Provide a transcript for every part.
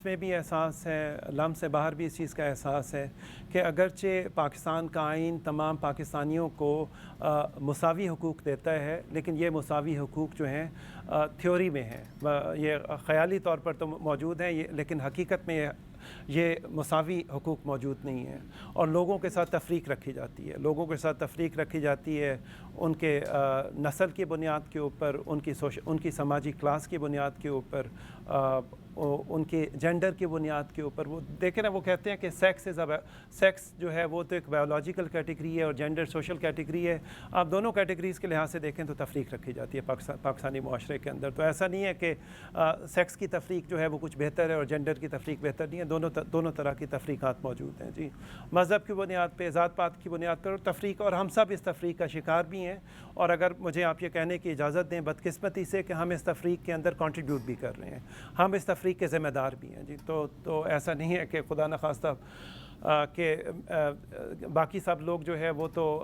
میں بھی احساس ہے، لم سے باہر بھی اس چیز کا احساس ہے کہ اگرچہ پاکستان کا آئین تمام پاکستانیوں کو مساوی حقوق دیتا ہے، لیکن یہ مساوی حقوق جو ہیں تھیوری میں ہیں، یہ خیالی طور پر تو موجود ہیں لیکن حقیقت میں یہ مساوی حقوق موجود نہیں ہیں، اور لوگوں کے ساتھ تفریق رکھی جاتی ہے. لوگوں کے ساتھ تفریق رکھی جاتی ہے ان کے نسل کی بنیاد کے اوپر، ان کی سماجی کلاس کی بنیاد کے اوپر، ان کے جینڈر کی بنیاد کے اوپر. وہ دیکھیں نا، وہ کہتے ہیں کہ سیکس جو ہے وہ تو ایک بایولوجیکل کیٹیگری ہے اور جینڈر سوشل کیٹیگری ہے. آپ دونوں کیٹیگریز کے لحاظ سے دیکھیں تو تفریق رکھی جاتی ہے پاکستانی معاشرے کے اندر. تو ایسا نہیں ہے کہ سیکس کی تفریق جو ہے وہ کچھ بہتر ہے اور جینڈر کی تفریق بہتر نہیں ہے. دونوں طرح کی تفریقات موجود ہیں جی، مذہب کی بنیاد پہ، ذات پات کی بنیاد پر تفریق، اور ہم سب اس تفریق کا شکار بھی ہیں. اور اگر مجھے آپ یہ کہنے کی اجازت دیں بدقسمتی سے کہ ہم اس تفریق کے اندر کنٹریبیوٹ بھی کر رہے ہیں، ہم اس تفریق کے ذمہ دار بھی ہیں جی. تو ایسا نہیں ہے کہ خدا نخواستہ کہ باقی سب لوگ جو ہے وہ تو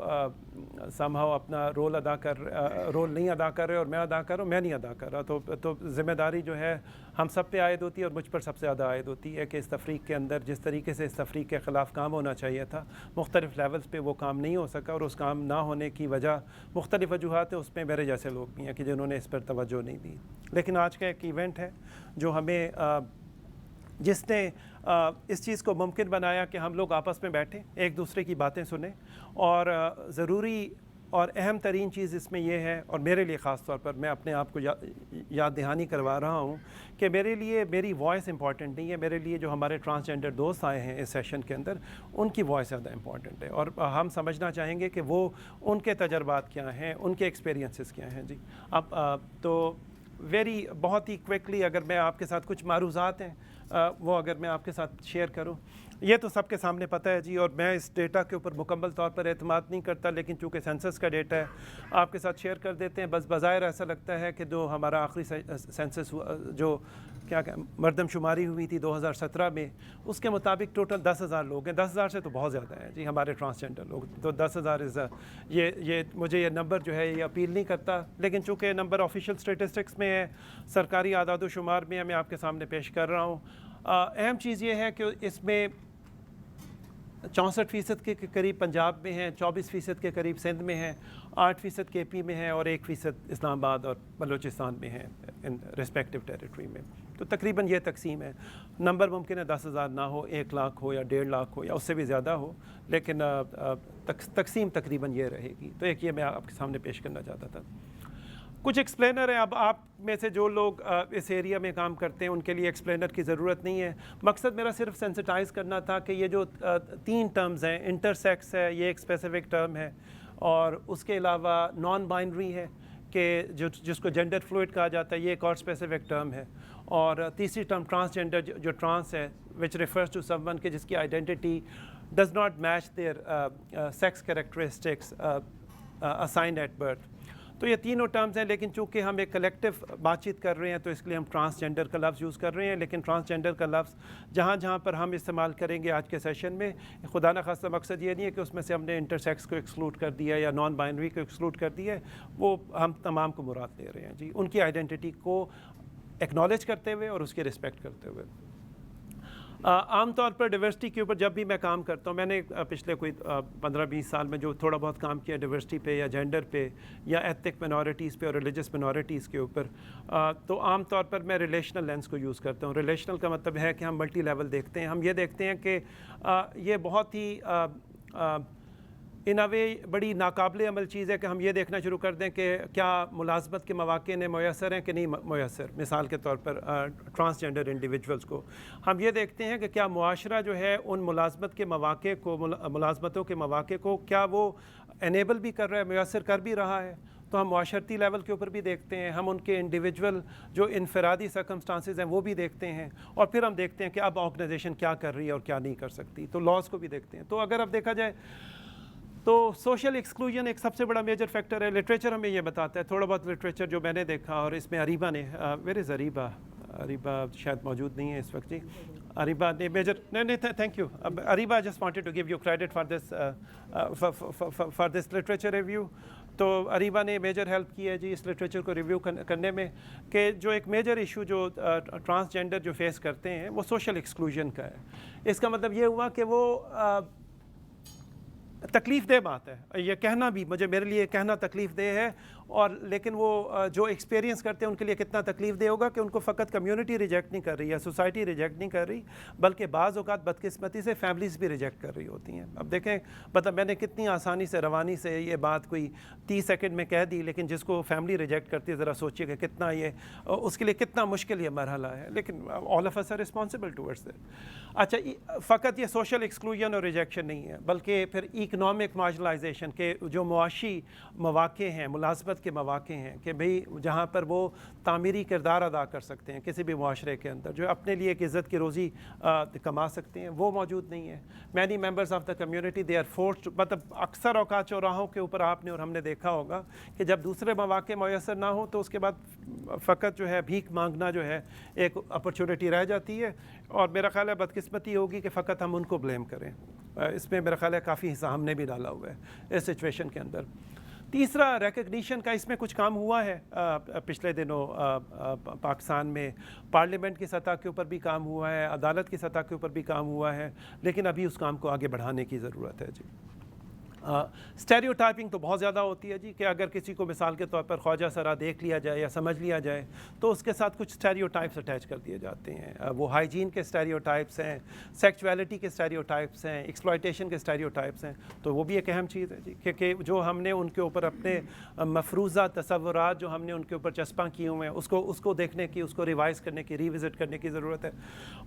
سمہاؤ اپنا رول نہیں ادا کر رہے اور میں ادا کر رہا ہوں، میں نہیں ادا کر رہا. تو ذمہ داری جو ہے ہم سب پہ عائد ہوتی ہے، اور مجھ پر سب سے زیادہ عائد ہوتی ہے کہ اس تفریق کے اندر جس طریقے سے اس تفریق کے خلاف کام ہونا چاہیے تھا، مختلف لیولز پہ وہ کام نہیں ہو سکا، اور اس کام نہ ہونے کی وجہ مختلف وجوہات ہیں. اس میں میرے جیسے لوگ بھی ہیں کہ جنہوں نے اس پر توجہ نہیں دی. لیکن آج کا ایک ایونٹ ہے جو ہمیں جس نے اس چیز کو ممکن بنایا کہ ہم لوگ آپس میں بیٹھیں، ایک دوسرے کی باتیں سنیں، اور ضروری اور اہم ترین چیز اس میں یہ ہے، اور میرے لیے خاص طور پر میں اپنے آپ کو یاد دہانی کروا رہا ہوں کہ میرے لیے میری وائس امپورٹنٹ نہیں ہے. میرے لیے جو ہمارے ٹرانسجینڈر دوست آئے ہیں اس سیشن کے اندر، ان کی وائس زیادہ امپورٹنٹ ہے، اور ہم سمجھنا چاہیں گے کہ وہ ان کے تجربات کیا ہیں، ان کے ایکسپیرینسز کیا ہیں جی. اب تو بہت ہی کوئکلی اگر میں آپ کے ساتھ کچھ معروضات ہیں وہ اگر میں آپ کے ساتھ شیئر کروں. یہ تو سب کے سامنے پتہ ہے جی، اور میں اس ڈیٹا کے اوپر مکمل طور پر اعتماد نہیں کرتا، لیکن چونکہ سینسس کا ڈیٹا ہے آپ کے ساتھ شیئر کر دیتے ہیں. بس بظاہر ایسا لگتا ہے کہ جو ہمارا آخری سینسس جو مردم شماری ہوئی تھی 2017 میں، اس کے مطابق ٹوٹل 10,000 لوگ ہیں. 10,000 سے تو بہت زیادہ ہیں جی ہمارے ٹرانسجینڈر لوگ. تو 10,000 یہ مجھے یہ نمبر جو ہے یہ اپیل نہیں کرتا، لیکن چونکہ نمبر آفیشیل اسٹیٹسٹکس میں ہے، سرکاری اعداد و شمار میں ہے، میں آپ کے سامنے پیش کر رہا ہوں. اہم چیز یہ ہے کہ اس میں 64% کے قریب پنجاب میں ہیں، 24% کے قریب سندھ میں ہیں، 8% کے پی میں ہیں، اور 1% اسلام آباد اور بلوچستان میں ہیں ان ریسپیکٹو ٹیریٹری میں. تو تقریباً یہ تقسیم ہے. نمبر ممکن ہے 10,000 نہ ہو، 1 لاکھ ہو یا 1.5 لاکھ ہو یا اس سے بھی زیادہ ہو، لیکن تقسیم تقریباً یہ رہے گی. تو ایک یہ میں آپ کے سامنے پیش کرنا چاہتا تھا. کچھ ایکسپلینر ہیں. اب آپ میں سے جو لوگ اس ایریا میں کام کرتے ہیں ان کے لیے ایکسپلینر کی ضرورت نہیں ہے. مقصد میرا صرف سینسٹائز کرنا تھا کہ یہ جو 3 ٹرمز ہیں، انٹرسیکس ہے، یہ ایک اسپیسیفک ٹرم ہے، اور اس کے علاوہ نان بائنری ہے کہ جس کو جینڈر فلوئڈ کہا جاتا ہے، یہ ایک اور اسپیسیفک ٹرم ہے. اور تیسری ٹرم ٹرانسجینڈر جو ٹرانس ہے، which refers to someone کہ جس کی identity does not match their sex characteristics assigned at birth. تو یہ تینوں ٹرمز ہیں، لیکن چونکہ ہم ایک کلیکٹیو بات چیت کر رہے ہیں تو اس کے لیے ہم ٹرانسجینڈر کا لفظ یوز کر رہے ہیں. لیکن ٹرانسجینڈر کا لفظ جہاں پر ہم استعمال کریں گے آج کے سیشن میں، خدا نخواستہ مقصد یہ نہیں ہے کہ اس میں سے ہم نے انٹرسیکس کو ایکسکلوڈ کر دیا یا نان بائنری کو ایکسکلوڈ کر دیا ہے. وہ ہم تمام کو مراد لے رہے ہیں جی، ان کی آئیڈینٹی کو ایکنالج کرتے ہوئے اور اس کی رسپیکٹ کرتے ہوئے. عام طور پر ڈیورسٹی کے اوپر جب بھی میں کام کرتا ہوں، میں نے پچھلے کوئی 15-20 سال میں جو تھوڑا بہت کام کیا ڈیورسٹی پہ یا جینڈر پہ یا ایتھنک مینورٹیز پہ اور ریلیجس مینورٹیز کے اوپر، تو عام طور پر میں ریلیشنل لینس کو یوز کرتا ہوں. ریلیشنل کا مطلب ہے کہ ہم ملٹی لیول دیکھتے ہیں. ہم یہ دیکھتے ہیں کہ یہ بہت ہی ان اے وے بڑی ناقابل عمل چیز ہے کہ ہم یہ دیکھنا شروع کر دیں کہ کیا ملازمت کے مواقع نے میسر ہیں کہ نہیں میسر. مثال کے طور پر ٹرانسجینڈر انڈیویجولز کو ہم یہ دیکھتے ہیں کہ کیا معاشرہ جو ہے ان ملازمت کے مواقع کو، ملازمتوں کے مواقع کو کیا وہ انیبل بھی کر رہا ہے، میسر کر بھی رہا ہے. تو ہم معاشرتی لیول کے اوپر بھی دیکھتے ہیں، ہم ان کے انڈیویجول جو انفرادی سرکمسٹانسز ہیں وہ بھی دیکھتے ہیں، اور پھر ہم دیکھتے ہیں کہ اب آرگنائزیشن کیا کر رہی ہے اور کیا نہیں کر سکتی. تو لاز کو بھی دیکھتے ہیں. تو اگر اب دیکھا جائے تو سوشل ایکسکلوژن ایک سب سے بڑا میجر فیکٹر ہے. لٹریچر ہمیں یہ بتاتا ہے، تھوڑا بہت لٹریچر جو میں نے دیکھا، اور اس میں اریبا نے ویئر از اریبا شاید موجود نہیں ہے اس وقت جی. اریبا نے میجر نہیں thank you Areeba. Just wanted to give you credit for this literature review. تو اریبا نے میجر ہیلپ کی ہے جی اس لٹریچر کو ریویو کرنے میں کہ جو ایک میجر ایشو جو ٹرانسجینڈر جو فیس کرتے ہیں وہ سوشل ایکسکلوژن کا ہے. اس کا مطلب یہ ہوا کہ وہ تکلیف دہ بات ہے یہ کہنا بھی, مجھے میرے لیے کہنا تکلیف دہ ہے, اور لیکن وہ جو ایکسپیرینس کرتے ہیں ان کے لیے کتنا تکلیف دہ ہوگا کہ ان کو فقط کمیونٹی ریجیکٹ نہیں کر رہی ہے, سوسائٹی ریجیکٹ نہیں کر رہی, بلکہ بعض اوقات بدقسمتی سے فیملیز بھی ریجیکٹ کر رہی ہوتی ہیں. اب دیکھیں مطلب میں نے کتنی آسانی سے روانی سے یہ بات کوئی 30 سیکنڈ میں کہہ دی, لیکن جس کو فیملی ریجیکٹ کرتی ہے ذرا سوچیے کہ کتنا یہ اس کے لیے کتنا مشکل یہ مرحلہ ہے, لیکن all of us are responsible towards that. اچھا فقط یہ سوشل ایکسکلوژن اور ریجیکشن نہیں ہے, بلکہ پھر اکنامک مارجنلائزیشن کے جو معاشی مواقع ہیں, ملازمت کے مواقع ہیں کہ بھئی جہاں پر وہ تعمیری کردار ادا کر سکتے ہیں کسی بھی معاشرے کے اندر, جو اپنے لیے ایک عزت کی روزی کما سکتے ہیں, وہ موجود نہیں ہے. Many members of the community they are forced, مطلب اکثر اوقات چوراہوں کے اوپر آپ نے اور ہم نے دیکھا ہوگا کہ جب دوسرے مواقع میسر نہ ہو تو اس کے بعد فقط جو ہے بھیک مانگنا جو ہے ایک اپرچونٹی رہ جاتی ہے, اور میرا خیال ہے بدقسمتی ہوگی کہ فقط ہم ان کو بلیم کریں. اس میں میرا خیال ہے کافی حصہ ہم نے بھی ڈالا ہوا ہے اس سچویشن کے اندر. تیسرا ریکگنیشن کا, اس میں کچھ کام ہوا ہے پچھلے دنوں پاکستان میں, پارلیمنٹ کی سطح کے اوپر بھی کام ہوا ہے, عدالت کی سطح کے اوپر بھی کام ہوا ہے, لیکن ابھی اس کام کو آگے بڑھانے کی ضرورت ہے جی. اسٹیریو ٹائپنگ تو بہت زیادہ ہوتی ہے جی کہ اگر کسی کو مثال کے طور پر خواجہ سرا دیکھ لیا جائے یا سمجھ لیا جائے تو اس کے ساتھ کچھ اسٹیریو ٹائپس اٹیچ کر دیے جاتے ہیں. وہ ہائیجین کے اسٹیریو ٹائپس ہیں, سیکچویلٹی کے اسٹیریو ٹائپس ہیں, ایکسپلائٹیشن کے اسٹیریو ٹائپس ہیں, تو وہ بھی ایک اہم چیز ہے جی کہ جو ہم نے ان کے اوپر اپنے مفروضہ تصورات جو ہم نے ان کے اوپر چسپاں کیے ہوئے ہیں اس کو دیکھنے کی, اس کو ریوائز کرنے کی, ریوزٹ کرنے کی ضرورت ہے.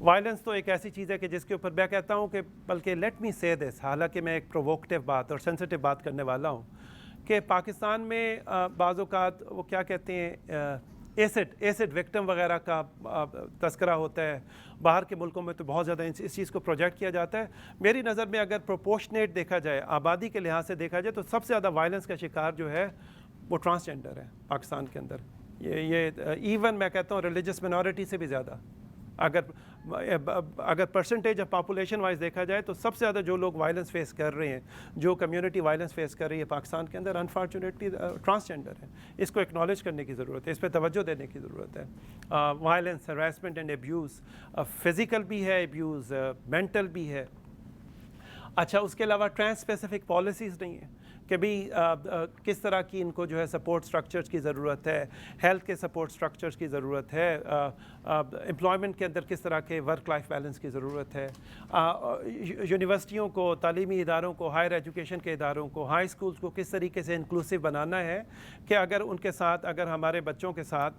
وائلنس تو ایک ایسی چیز ہے کہ جس کے اوپر میں کہتا ہوں کہ بلکہ لیٹ می سے دس, حالانکہ میں ایک پرووکٹیو بات اور سینسٹیو بات کرنے والا ہوں, کہ پاکستان میں بعض اوقات وہ کیا کہتے ہیں ایسڈ وکٹم وغیرہ کا تذکرہ ہوتا ہے. باہر کے ملکوں میں تو بہت زیادہ اس چیز کو پروجیکٹ کیا جاتا ہے. میری نظر میں اگر پروپورشنیٹ دیکھا جائے, آبادی کے لحاظ سے دیکھا جائے, تو سب سے زیادہ وائلنس کا شکار جو ہے وہ ٹرانسجینڈر ہے پاکستان کے اندر. یہ ایون میں کہتا ہوں ریلیجس مینورٹی سے بھی زیادہ, اگر پرسنٹیج آف پاپولیشن وائز دیکھا جائے تو سب سے زیادہ جو لوگ وائلنس فیس کر رہے ہیں, جو کمیونٹی وائلنس فیس کر رہی ہے پاکستان کے اندر, انفارچونیٹلی ٹرانسجینڈر ہے. اس کو اکنالج کرنے کی ضرورت ہے, اس پہ توجہ دینے کی ضرورت ہے. Violence, harassment and abuse, physical بھی ہے ابیوز, مینٹل بھی ہے. اچھا اس کے علاوہ ٹرانس اسپیسیفک پالیسیز نہیں ہیں کہ بھی کس طرح کی ان کو جو ہے سپورٹ سٹرکچرز کی ضرورت ہے, ہیلتھ کے سپورٹ سٹرکچرز کی ضرورت ہے, امپلائمنٹ کے اندر کس طرح کے ورک لائف بیلنس کی ضرورت ہے. یونیورسٹیوں کو, تعلیمی اداروں کو, ہائر ایجوکیشن کے اداروں کو, ہائی اسکولز کو کس طریقے سے انکلوسیو بنانا ہے کہ اگر ان کے ساتھ, اگر ہمارے بچوں کے ساتھ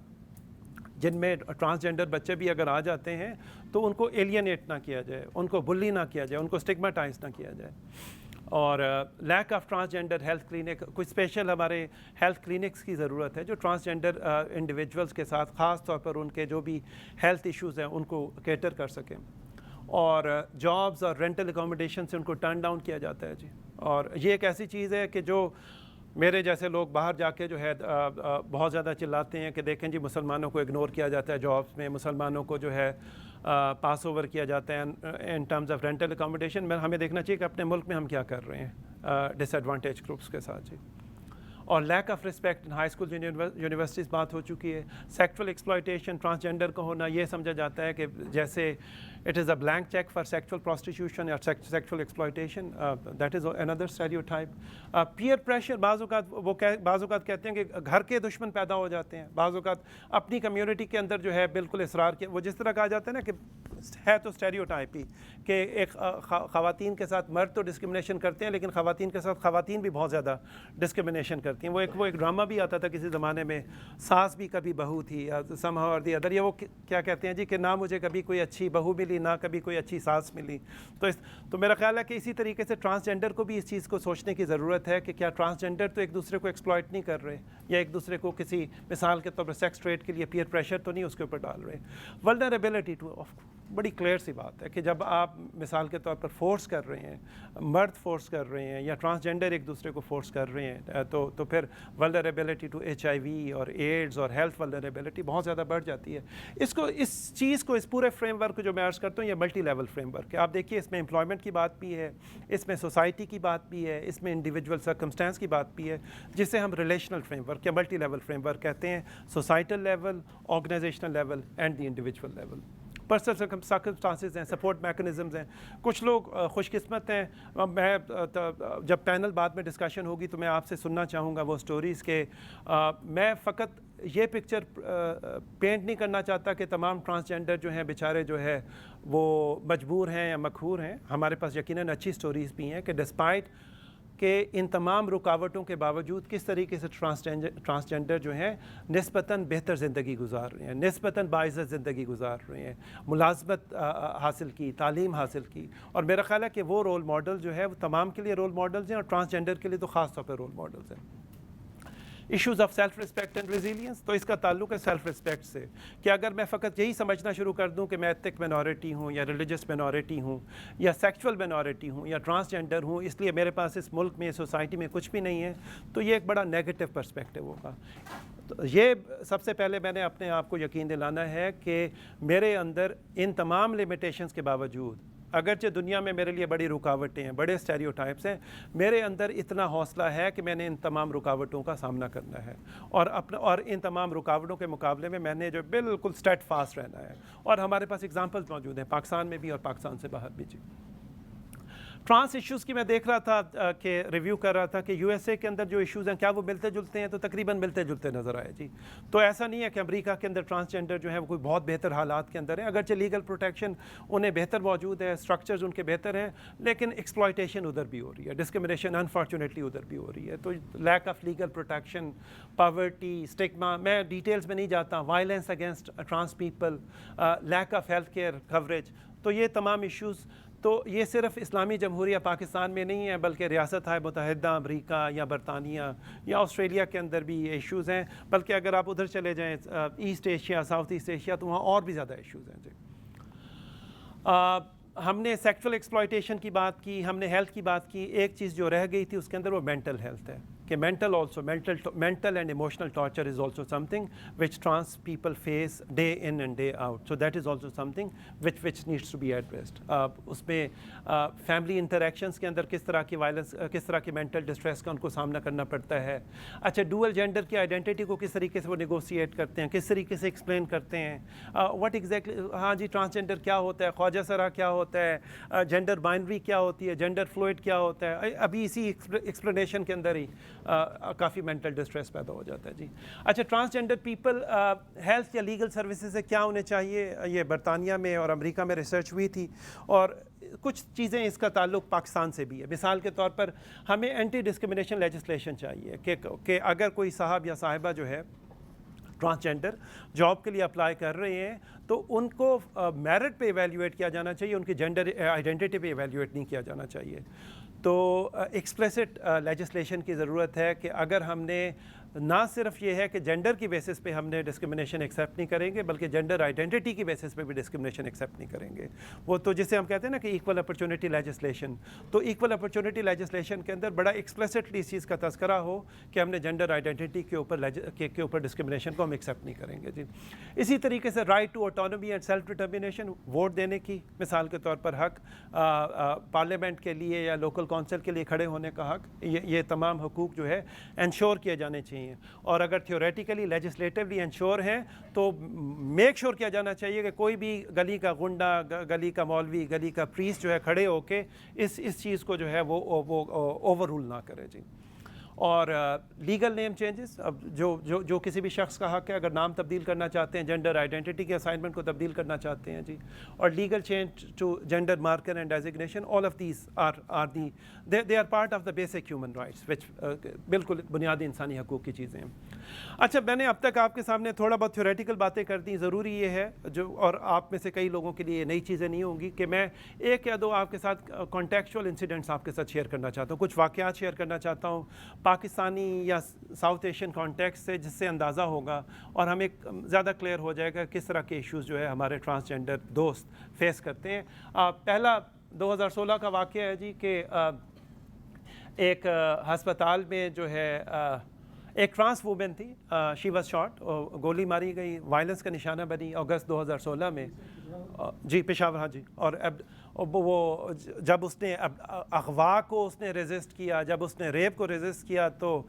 جن میں ٹرانسجینڈر بچے بھی اگر آ جاتے ہیں تو ان کو ایلینیٹ نہ کیا جائے, ان کو بلی نہ کیا جائے, ان کو اسٹگماٹائز نہ کیا جائے. اور lack of transgender health clinic, کچھ اسپیشل ہمارے ہیلتھ کلینکس کی ضرورت ہے جو ٹرانسجینڈر انڈیویجولس کے ساتھ خاص طور پر ان کے جو بھی ہیلتھ ایشوز ہیں ان کو کیٹر کر سکیں. اور جابز اور رینٹل اکوموڈیشن سے ان کو ٹرن ڈاؤن کیا جاتا ہے جی. اور یہ ایک ایسی چیز ہے کہ جو میرے جیسے لوگ باہر جا کے جو ہے بہت زیادہ چلاتے ہیں کہ دیکھیں جی مسلمانوں کو اگنور کیا جاتا ہے جابس میں, مسلمانوں کو جو ہے پاس اوور کیا جاتا ہے in terms of rental accommodation میں. ہمیں دیکھنا چاہیے کہ اپنے ملک میں ہم کیا کر رہے ہیں ڈس ایڈوانٹیج گروپس کے ساتھ جی. اور lack of respect in high school universities بات ہو چکی ہے. سیکچول ایکسپلائٹیشن ٹرانسجینڈر کا ہونا یہ سمجھا جاتا ہے کہ جیسے it is a blank check for sexual prostitution یا sexual exploitation, that is under stereotype. Peer pressure, بعض اوقات کہتے ہیں کہ گھر کے دشمن پیدا ہو جاتے ہیں, بعض اوقات اپنی کمیونٹی کے اندر جو ہے بالکل اصرار کیا, وہ جس طرح کہا جاتا ہے نا کہ ہے تو اسٹیریوٹائپ ہی کہ ایک خواتین کے ساتھ مرد تو ڈسکرمنیشن کرتے ہیں لیکن خواتین کے ساتھ خواتین بھی بہت زیادہ ڈسکرمنیشن کرتی ہیں. وہ ایک ڈرامہ بھی آتا تھا کسی زمانے میں, ساس بھی کبھی بہو تھی, سم ہاؤ اور دی ادر. یہ وہ کیا کہتے ہیں جی کہ نہ مجھے کبھی کوئی اچھی بہو ملی نہ کبھی کوئی اچھی ساس ملی. تو میرا خیال ہے کہ اسی طریقے سے ٹرانسجینڈر کو بھی اس چیز کو سوچنے کی ضرورت ہے کہ کیا ٹرانسجینڈر تو ایک دوسرے کو ایکسپلائٹ نہیں کر رہے یا ایک دوسرے کو کسی مثال کے طور پر سیکس ٹریڈ کے لیے پیئر پریشر تو نہیں اس کے اوپر ڈال رہے. ولنریبلٹی ٹو بڑی کلیئر سی بات ہے کہ جب آپ مثال کے طور پر فورس کر رہے ہیں, مرد فورس کر رہے ہیں یا ٹرانسجنڈر ایک دوسرے کو فورس کر رہے ہیں, تو پھر ولنریبلٹی ٹو HIV اور ایڈز اور ہیلتھ ولنریبلٹی بہت زیادہ بڑھ جاتی ہے. اس چیز کو, اس پورے فریم ورک کو جو میں عرض کرتا ہوں, یہ ملٹی لیول فریم ورک ہے. آپ دیکھیے اس میں امپلائمنٹ کی بات بھی ہے, اس میں سوسائٹی کی بات بھی ہے, اس میں انڈیویجول سرکمسٹانس کی بات بھی ہے, جسے ہم ریلیشنل فریم ورک یا ملٹی لیول فریم ورک کہتے ہیں. Societal level, organisational level and the individual level. Personal circumstances ہیں, سپورٹ میکنزمز ہیں. کچھ لوگ خوش قسمت ہیں. میں جب پینل بعد میں ڈسکشن ہوگی تو میں آپ سے سننا چاہوں گا وہ سٹوریز کہ میں فقط یہ پکچر پینٹ نہیں کرنا چاہتا کہ تمام ٹرانسجنڈر جو ہیں بیچارے جو ہے وہ مجبور ہیں یا مقہور ہیں. ہمارے پاس یقیناً اچھی سٹوریز بھی ہیں کہ ڈسپائٹ کہ ان تمام رکاوٹوں کے باوجود کس طریقے سے ٹرانسجنڈر جو ہیں نسبتاً بہتر زندگی گزار رہے ہیں, نسبتاً باعزت زندگی گزار رہے ہیں, ملازمت حاصل کی, تعلیم حاصل کی. اور میرا خیال ہے کہ وہ رول ماڈل جو ہے وہ تمام کے لیے رول ماڈلز ہیں اور ٹرانسجنڈر کے لیے تو خاص طور پہ رول ماڈلز ہیں. Issues of self respect and resilience, تو اس کا تعلق ہے سیلف رسپیکٹ سے کہ اگر میں فقط یہی سمجھنا شروع کر دوں کہ میں ایتھنک مینورٹی ہوں یا ریلیجس مینورٹی ہوں یا سیکچول مینورٹی ہوں یا ٹرانسجنڈر ہوں, اس لیے میرے پاس اس ملک میں, سوسائٹی میں کچھ بھی نہیں ہے, تو یہ ایک بڑا نیگیٹو پرسپیکٹیو ہوگا. تو یہ سب سے پہلے میں نے اپنے آپ کو یقین دلانا ہے کہ میرے اندر ان تمام لمیٹیشنز کے باوجود, اگرچہ دنیا میں میرے لیے بڑی رکاوٹیں ہیں, بڑے اسٹیریوٹائپس ہیں, میرے اندر اتنا حوصلہ ہے کہ میں نے ان تمام رکاوٹوں کا سامنا کرنا ہے اور ان تمام رکاوٹوں کے مقابلے میں نے جو بالکل اسٹیڈ فاسٹ رہنا ہے. اور ہمارے پاس اگزامپلز موجود ہیں پاکستان میں بھی اور پاکستان سے باہر بھی. جی, ٹرانس ایشوز کی میں دیکھ رہا تھا کہ ریویو کر رہا تھا کہ USA کے اندر جو ایشوز ہیں کیا وہ ملتے جلتے ہیں, تو تقریباً ملتے جلتے نظر آئے. جی, تو ایسا نہیں ہے کہ امریکہ کے اندر ٹرانسجنڈر جو ہیں وہ کوئی بہت بہتر حالات کے اندر ہیں, اگرچہ لیگل پروٹیکشن انہیں بہتر موجود ہے, اسٹرکچرز ان کے بہتر ہیں, لیکن ایکسپلائٹیشن ادھر بھی ہو رہی ہے, ڈسکرمنیشن انفارچونیٹلی ادھر بھی ہو رہی ہے. تو lack of legal protection, poverty, stigma, میں ڈیٹیلز میں نہیں جاتا, violence against trans people, lack of health care coverage, تو یہ تمام ایشوز تو یہ صرف اسلامی جمہوریہ پاکستان میں نہیں ہے بلکہ ریاستہائے متحدہ امریکہ یا برطانیہ یا آسٹریلیا کے اندر بھی یہ ایشوز ہیں. بلکہ اگر آپ ادھر چلے جائیں East Asia, South East Asia, تو وہاں اور بھی زیادہ ایشوز ہیں. جی, ہم نے سیکچول ایکسپلائٹیشن کی بات کی, ہم نے ہیلتھ کی بات کی. ایک چیز جو رہ گئی تھی اس کے اندر وہ مینٹل ہیلتھ ہے کہ mental and emotional torture is also something which trans people face day in and day out. So that is also something which needs to be addressed. اس میں فیملی انٹریکشنز کے اندر کس طرح کی وائلنس, کس طرح کی مینٹل ڈسٹریس کا ان کو سامنا کرنا پڑتا ہے. اچھا, ڈوئل جینڈر کی آئیڈینٹی کو کس طریقے سے وہ نیگوسیٹ کرتے ہیں, کس طریقے سے ایکسپلین کرتے ہیں, واٹ ایگزیکٹلی, ہاں جی ٹرانسجنڈر کیا ہوتا ہے, خواجہ سرا کیا ہوتا ہے, جینڈر بائنری کیا ہوتی ہے, جینڈر فلوئڈ کیا ہوتا ہے. ابھی اسی ایکسپلینیشن کے اندر ہی کافی مینٹل ڈسٹریس پیدا ہو جاتا ہے. جی, اچھا, ٹرانسجنڈر پیپل ہیلتھ یا لیگل سروسز سے کیا ہونے چاہیے, یہ برطانیہ میں اور امریکہ میں ریسرچ ہوئی تھی اور کچھ چیزیں اس کا تعلق پاکستان سے بھی ہے. مثال کے طور پر ہمیں اینٹی ڈسکرمنیشن لیجسلیشن چاہیے کہ اگر کوئی صاحب یا صاحبہ جو ہے ٹرانسجنڈر جاب کے لیے اپلائی کر رہے ہیں تو ان کو میرٹ پہ ایویلیویٹ کیا جانا چاہیے, ان کی جینڈر آئیڈینٹی پہ ایویلیویٹ نہیں کیا جانا چاہیے. تو ایکسپلیسٹ لیجسلیشن کی ضرورت ہے کہ اگر ہم نے نہ صرف یہ ہے کہ جینڈر کی بیسس پہ ہم نے ڈسکرمنیشن ایکسیپٹ نہیں کریں گے بلکہ جینڈر آئیڈینٹی کی بیسس پہ بھی ڈسکرمنیشن ایکسیپٹ نہیں کریں گے. وہ تو جسے ہم کہتے ہیں نا کہ ایکول اپرچونٹی لیجسلیشن, تو ایکول اپرچونٹی لیجسلیشن کے اندر بڑا ایکسپلیسٹلی اس چیز کا تذکرہ ہو کہ ہم نے جینڈر آئیڈینٹی کے اوپر ڈسکرمنیشن کو ہم ایکسیپٹ نہیں کریں گے. جی, اسی طریقے سے right to autonomy and self determination, vote دینے کی مثال کے طور پر حق, پارلیمنٹ کے لیے یا لوکل کونسل کے لیے کھڑے ہونے کا حق, یہ تمام حقوق جو ہے انشور کیے جانے چاہیے. اور اگر تھیوریٹیکلی لیجسلیٹولی انشور ہیں تو میک شور کیا جانا چاہیے کہ کوئی بھی گلی کا گنڈا, گلی کا مولوی, گلی کا پریسٹ جو ہے کھڑے ہو کے اس چیز کو جو ہے وہ اوور رول نہ کرے. جی, اور لیگل نیم چینجز, اب جو کسی بھی شخص کا حق ہے اگر نام تبدیل کرنا چاہتے ہیں, جینڈر آئیڈینٹی کے اسائنمنٹ کو تبدیل کرنا چاہتے ہیں. جی, اور legal change to gender marker and designation, all of these they are part of the basic human rights which بالکل بنیادی انسانی حقوق کی چیزیں ہیں. اچھا, میں نے اب تک آپ کے سامنے تھوڑا بہت تھیوریٹیکل باتیں کر دیں. ضروری یہ ہے اور آپ میں سے کئی لوگوں کے لیے نئی چیزیں نہیں ہوں گی کہ میں ایک یا دو آپ کے ساتھ کانٹیکچوئل انسیڈنٹس آپ کے ساتھ شیئر کرنا چاہتا ہوں, کچھ واقعات شیئر کرنا چاہتا ہوں پاکستانی یا ساؤتھ ایشین کانٹیکس سے، جس سے اندازہ ہوگا اور ہمیں زیادہ کلیئر ہو جائے گا کس طرح کے ایشوز جو ہے ہمارے ٹرانسجینڈر دوست فیس کرتے ہیں۔ پہلا 2016 کا واقعہ ہے جی کہ ایک ہسپتال میں جو ہے ایک ٹرانس وومن تھی، شی واز شاٹ، گولی ماری گئی، وائلنس کا نشانہ بنی اگست 2016 میں جی پشاور، ہاں جی۔ اور اب وہ جب اس نے اغوا کو اس نے ریزسٹ کیا، جب اس نے ریپ کو ریزسٹ کیا تو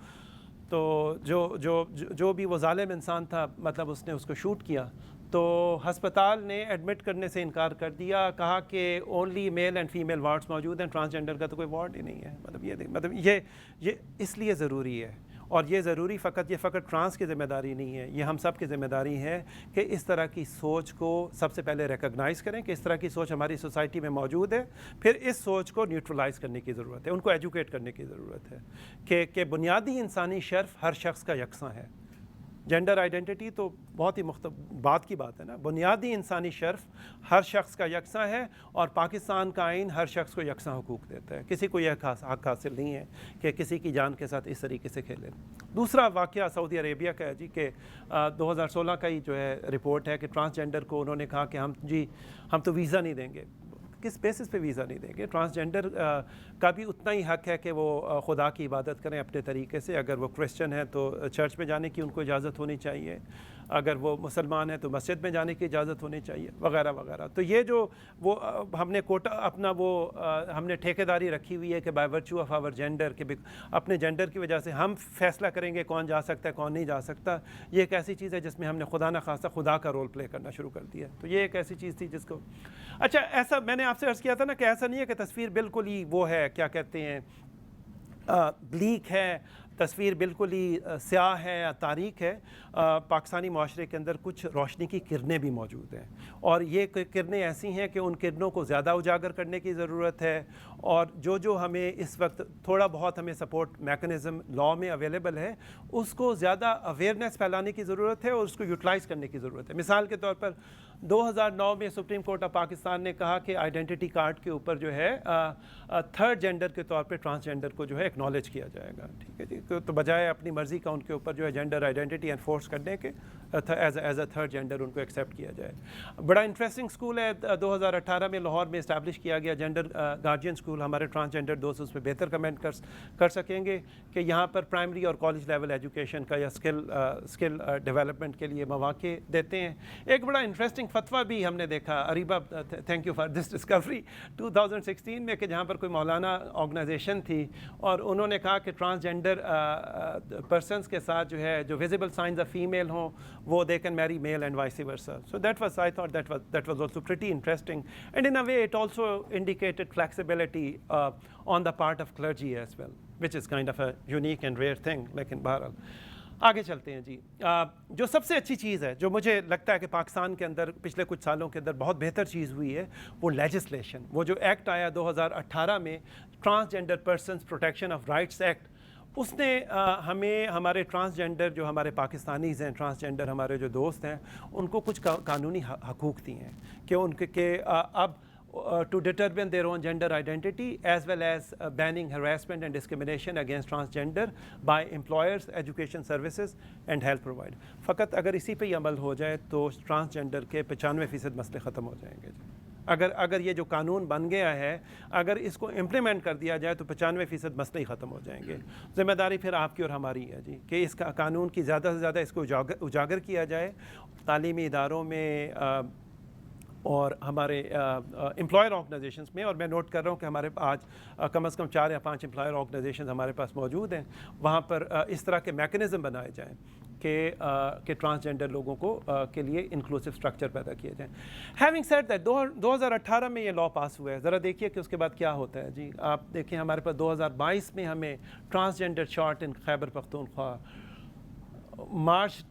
جو بھی وہ ظالم انسان تھا، مطلب اس نے اس کو شوٹ کیا، تو ہسپتال نے ایڈمٹ کرنے سے انکار کر دیا، کہا کہ only male and female wards موجود ہیں، ٹرانسجینڈر کا تو کوئی وارڈ ہی نہیں ہے۔ مطلب یہ اس لیے ضروری ہے، اور یہ ضروری فقط ٹرانس کی ذمہ داری نہیں ہے، یہ ہم سب کی ذمہ داری ہے کہ اس طرح کی سوچ کو سب سے پہلے ریکگنائز کریں کہ اس طرح کی سوچ ہماری سوسائٹی میں موجود ہے، پھر اس سوچ کو نیوٹرلائز کرنے کی ضرورت ہے، ان کو ایجوکیٹ کرنے کی ضرورت ہے کہ بنیادی انسانی شرف ہر شخص کا یکساں ہے۔ جینڈر آئیڈینٹی تو بہت ہی بات کی بات ہے نا، بنیادی انسانی شرف ہر شخص کا یکساں ہے، اور پاکستان کا آئین ہر شخص کو یکساں حقوق دیتا ہے، کسی کو یہ حق حاصل نہیں ہے کہ کسی کی جان کے ساتھ اس طریقے سے کھیلے۔ دوسرا واقعہ سعودی عربیہ کا ہے جی کہ 2016 کا ہی جو ہے رپورٹ ہے کہ ٹرانسجینڈر کو انہوں نے کہا کہ ہم تو ویزا نہیں دیں گے۔ کس بیسس پہ ویزا نہیں دیں گے؟ ٹرانسجینڈر کا بھی اتنا ہی حق ہے کہ وہ خدا کی عبادت کریں اپنے طریقے سے، اگر وہ کرسچن ہیں تو چرچ میں جانے کی ان کو اجازت ہونی چاہیے، اگر وہ مسلمان ہیں تو مسجد میں جانے کی اجازت ہونی چاہیے، وغیرہ وغیرہ۔ تو یہ جو وہ ہم نے کوٹا اپنا ہم نے ٹھیکیداری رکھی ہوئی ہے کہ by virtue of our gender, کہ اپنے جینڈر کی وجہ سے ہم فیصلہ کریں گے کون جا سکتا ہے کون نہیں جا سکتا، یہ ایک ایسی چیز ہے جس میں ہم نے خدا نخواستہ خدا کا رول پلے کرنا شروع کر دیا۔ تو یہ ایک ایسی چیز تھی جس کو اچھا، ایسا میں نے آپ سے عرض کیا تھا نا کہ ایسا نہیں ہے کہ تصویر بالکل ہی وہ ہے، کیا کہتے ہیں، بلیک ہے، تصویر بالکل ہی سیاہ ہے یا تاریک ہے۔ پاکستانی معاشرے کے اندر کچھ روشنی کی کرنیں بھی موجود ہیں، اور یہ کرنیں ایسی ہیں کہ ان کرنوں کو زیادہ اجاگر کرنے کی ضرورت ہے، اور جو ہمیں اس وقت تھوڑا بہت ہمیں سپورٹ میکنزم لاء میں اویلیبل ہے، اس کو زیادہ اویئرنیس پھیلانے کی ضرورت ہے اور اس کو یوٹیلائز کرنے کی ضرورت ہے۔ مثال کے طور پر 2009 میں سپریم کورٹ آف پاکستان نے کہا کہ آئیڈینٹی کارڈ کے اوپر جو ہے تھرڈ جینڈر کے طور پہ ٹرانسجینڈر کو جو ہے ایکنالج کیا جائے گا، ٹھیک ہے جی، تو بجائے اپنی مرضی کا ان کے اوپر جو ہے جینڈر آئیڈینٹی انفورس کرنے کے ایز اے تھرڈ جینڈر ان کو ایکسیپٹ کیا جائے۔ بڑا انٹرسٹنگ اسکول ہے، 2018 میں لاہور میں اسٹیبلش کیا گیا جینڈر گارجین اسکول، ہمارے ٹرانسجینڈر دوست اس پہ بہتر کمنٹ کر سکیں گے کہ یہاں پر پرائمری اور کالج لیول ایجوکیشن کا یا اسکل ڈیولپمنٹ کے لیے مواقع دیتے ہیں۔ ایک بڑا انٹرسٹنگ فتویٰ بھی ہم نے دیکھا، Areeba thank you for this discovery, 2016 میں، کہ جہاں پر کوئی مولانا آرگنائزیشن تھی اور انہوں نے کہا کہ ٹرانسجینڈر پرسنس کے ساتھ جو ہے جو ویزیبل سائنز آف فیمیل ہوں وہ دے کین میری male and vice versa. So that was, I thought that was also pretty interesting, and in a way it also indicated flexibility on the part of clergy as well, which is kind of a unique and rare thing. لیکن بہرحال آگے چلتے ہیں جی. جو سب سے اچھی چیز ہے جو مجھے لگتا ہے کہ پاکستان کے اندر پچھلے کچھ سالوں کے اندر بہت بہتر چیز ہوئی ہے وہ لیجسلیشن. وہ جو ایکٹ آیا 2018 میں transgender persons protection of rights act, اس نے ہمیں ہمارے ٹرانسجینڈر جو ہمارے پاکستانیز ہیں, ٹرانسجینڈر ہمارے جو دوست ہیں, ان کو کچھ قانونی حقوق دی ہیں کہ ان کے اب to determine their own gender identity as well as banning harassment and discrimination against transgender by employers, education services and health provider. فقط اگر اسی پہ ہی عمل ہو جائے تو ٹرانسجینڈر کے 95% مسئلے ختم ہو جائیں گے. اگر یہ جو قانون بن گیا ہے اگر اس کو امپلیمنٹ کر دیا جائے تو 95% مسئلے ہی ختم ہو جائیں گے. ذمہ داری پھر آپ کی اور ہماری ہے جی کہ اس کا قانون کی زیادہ سے زیادہ اس کو اجاگر کیا جائے تعلیمی اداروں میں اور ہمارے امپلائر آرگنائزیشنس میں. اور میں نوٹ کر رہا ہوں کہ ہمارے آج کم از کم 4 یا 5 امپلائر آرگنائزیشنز ہمارے پاس موجود ہیں. وہاں پر اس طرح کے میکنزم بنائے جائیں کہ ٹرانسجینڈر لوگوں کو کے لیے انکلوسیو اسٹرکچر پیدا کیے جائیں. ہیونگ سیڈ دیٹ 2018 میں یہ لا پاس ہوا ہے. ذرا دیکھیے کہ اس کے بعد کیا ہوتا ہے جی. آپ دیکھیں ہمارے پاس 2022 میں ہمیں ٹرانسجینڈر شارٹ ان Khyber Pakhtunkhwa, March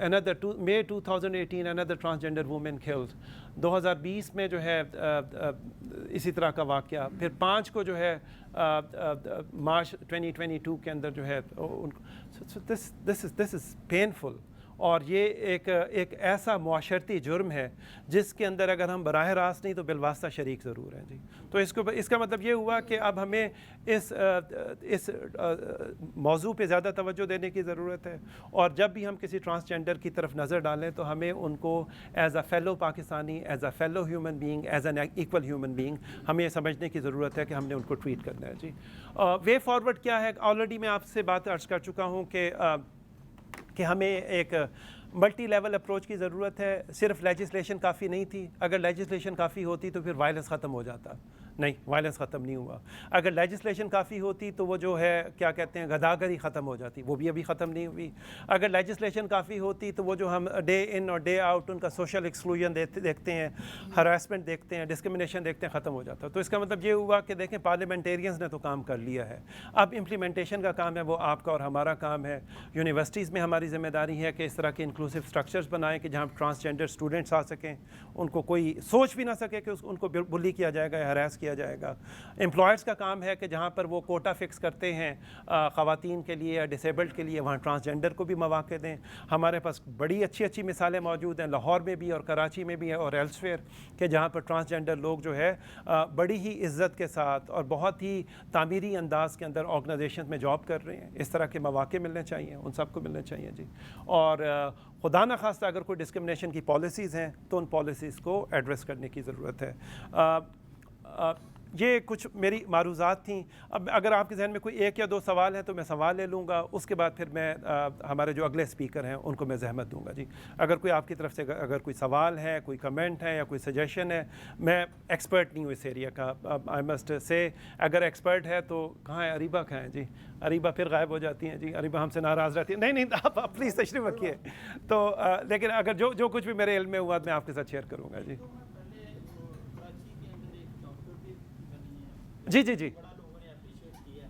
another May 2018 another transgender woman killed. 2020 میں جو ہے اسی طرح کا واقعہ, پھر 5 کو جو ہے March 2022 کے اندر جو ہے this is painful. اور یہ ایک ایسا معاشرتی جرم ہے جس کے اندر اگر ہم براہ راست نہیں تو بالواسطہ شریک ضرور ہیں جی. تو اس کا مطلب یہ ہوا کہ اب ہمیں اس موضوع پہ زیادہ توجہ دینے کی ضرورت ہے, اور جب بھی ہم کسی ٹرانسجینڈر کی طرف نظر ڈالیں تو ہمیں ان کو as a fellow Pakistani, as a fellow human being, as an equal human being ہمیں یہ سمجھنے کی ضرورت ہے کہ ہم نے ان کو ٹریٹ کرنا ہے جی. وے فارورڈ کیا ہے؟ آلریڈی میں آپ سے بات عرض کر چکا ہوں کہ ہمیں ایک ملٹی لیول اپروچ کی ضرورت ہے. صرف لیجسلیشن کافی نہیں تھی. اگر لیجسلیشن کافی ہوتی تو پھر وائلنس ختم ہو جاتا. نہیں, وائلنس ختم نہیں ہوا. اگر لیجسلیشن کافی ہوتی تو وہ جو ہے کیا کہتے ہیں غداگری ختم ہو جاتی, وہ بھی ابھی ختم نہیں ہوئی. اگر لیجسلیشن کافی ہوتی تو وہ جو ہم ڈے ان اور ڈے آؤٹ ان کا سوشل ایکسکلوژن دیکھتے ہیں, ہراسمنٹ دیکھتے ہیں, ڈسکرمنیشن دیکھتے ہیں, ختم ہو جاتا. تو اس کا مطلب یہ ہوا کہ دیکھیں پارلیمنٹیرینز نے تو کام کر لیا ہے, اب امپلیمنٹیشن کا کام ہے, وہ آپ کا اور ہمارا کام ہے. یونیورسٹیز میں ہماری ذمہ داری ہے کہ اس طرح کے انکلوسیو اسٹرکچرز بنائیں کہ جہاں ٹرانسجینڈر اسٹوڈنٹس آ سکیں, ان کو کوئی سوچ بھی نہ سکے کہ ان کو بلی کیا جائے گا یا ہراس کیا جائے گا. امپلائرز کا کام ہے کہ جہاں پر وہ کوٹا فکس کرتے ہیں خواتین کے لیے یا ڈسیبلڈ کے لیے, وہاں ٹرانسجینڈر کو بھی مواقع دیں. ہمارے پاس بڑی اچھی مثالیں موجود ہیں, لاہور میں بھی اور کراچی میں بھی ہے اور ایلسویئر, کہ جہاں پر ٹرانسجینڈر لوگ جو ہے بڑی ہی عزت کے ساتھ اور بہت ہی تعمیری انداز کے اندر آرگنائزیشن میں جاب کر رہے ہیں. اس طرح کے مواقع ملنے چاہیے, ان سب کو ملنے چاہیے جی. اور خدا نخواستہ اگر کوئی ڈسکرمنیشن کی پالیسیز ہیں تو ان پالیسیز کو ایڈریس کرنے کی ضرورت ہے. یہ کچھ میری معروضات تھیں. اب اگر آپ کے ذہن میں کوئی ایک یا دو سوال ہیں تو میں سوال لے لوں گا, اس کے بعد پھر میں ہمارے جو اگلے اسپیکر ہیں ان کو میں زحمت دوں گا جی. اگر کوئی آپ کی طرف سے اگر کوئی سوال ہے, کوئی کمنٹ ہے یا کوئی سجیشن ہے. میں ایکسپرٹ نہیں ہوں اس ایریا کا, آئی مسٹ سے. اگر ایکسپرٹ ہے تو کہاں ہے اریبہ, کہاں ہیں جی؟ اریبہ پھر غائب ہو جاتی ہیں جی, اریبہ ہم سے ناراض رہتی ہیں. نہیں آپ پلیز تشریف رکھیے. تو لیکن اگر جو کچھ بھی میرے علم میں ہوا میں آپ کے ساتھ شیئر کروں گا جی. جی جی جی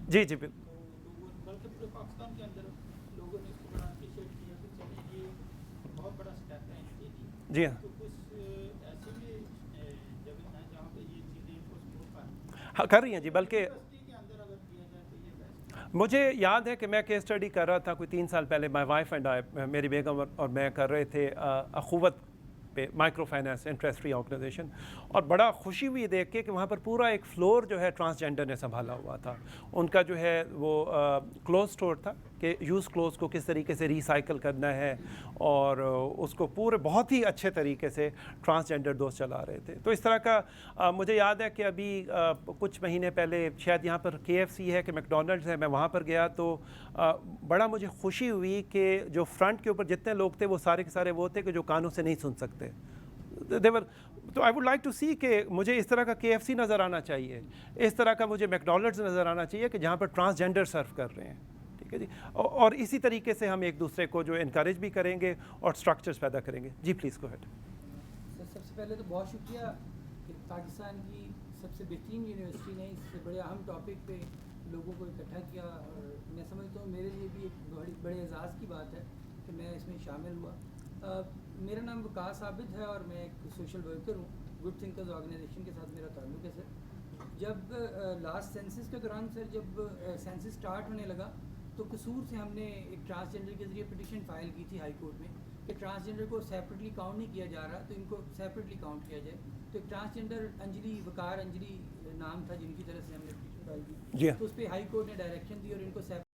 جی جی جی ہاں کر رہی ہیں جی. بلکہ مجھے یاد ہے کہ میں کیس اسٹڈی کر رہا تھا کوئی 3 سال پہلے, مائی وائف اینڈ آئی, میری بیگم اور میں کر رہے تھے اخوت پہ, micro finance interest free organisation, اور بڑا خوشی ہوئی دیکھ کے کہ وہاں پر پورا ایک فلور جو ہے ٹرانسجینڈر نے سنبھالا ہوا تھا. ان کا جو ہے وہ کلوز اسٹور تھا کہ یوز کلوز کو کس طریقے سے ریسائیکل کرنا ہے, اور اس کو پورے بہت ہی اچھے طریقے سے ٹرانسجینڈر دوست چلا رہے تھے. تو اس طرح کا مجھے یاد ہے کہ ابھی کچھ مہینے پہلے شاید یہاں پر KFC ہے کہ میکڈونلڈز ہے, میں وہاں پر گیا تو بڑا مجھے خوشی ہوئی کہ جو فرنٹ کے اوپر جتنے لوگ تھے وہ سارے کے سارے وہ تھے کہ جو کانوں سے نہیں سن سکتے. تو آئی ووڈ لائک ٹو سی کہ مجھے اس طرح کا KFC نظر آنا چاہیے, اس طرح کا مجھے میکڈونلڈز نظر آنا چاہیے کہ جہاں پر ٹرانسجینڈر سرو کر رہے ہیں. ٹھیک ہے جی. اور اسی طریقے سے ہم ایک دوسرے کو جو انکریج بھی کریں گے اور اسٹرکچرز پیدا کریں گے. جی پلیز گو ہیڈ. سب سے پہلے تو بہت شکریہ کہ پاکستان کی سب سے بہترین یونیورسٹی نے اس سے بڑے اہم ٹاپک پہ لوگوں کو اکٹھا کیا, اور میں سمجھتا ہوں میرے لیے بھی ایک بڑے اعزاز کی بات ہے کہ میں اس میں شامل ہوا. میرا نام وقاص عابد ہے اور میں ایک سوشل ورکر ہوں. گڈ تھنکرز آرگنائزیشن کے ساتھ میرا تعلق ہے سر. جب لاسٹ سینسس کے دوران سر, جب سینسس اسٹارٹ ہونے لگا تو قصور سے ہم نے ایک ٹرانسجینڈر کے ذریعے پٹیشن فائل کی تھی ہائی کورٹ میں کہ ٹرانسجینڈر کو سیپریٹلی کاؤنٹ نہیں کیا جا رہا, تو ان کو سیپریٹلی کاؤنٹ کیا جائے. تو ایک ٹرانسجینڈر انجلی, وقار انجلی نام تھا جن کی طرف سے ہم نے پٹیشن فائل کی, تو اس پہ ہائی کورٹ نے ڈائریکشن دی اور ان کو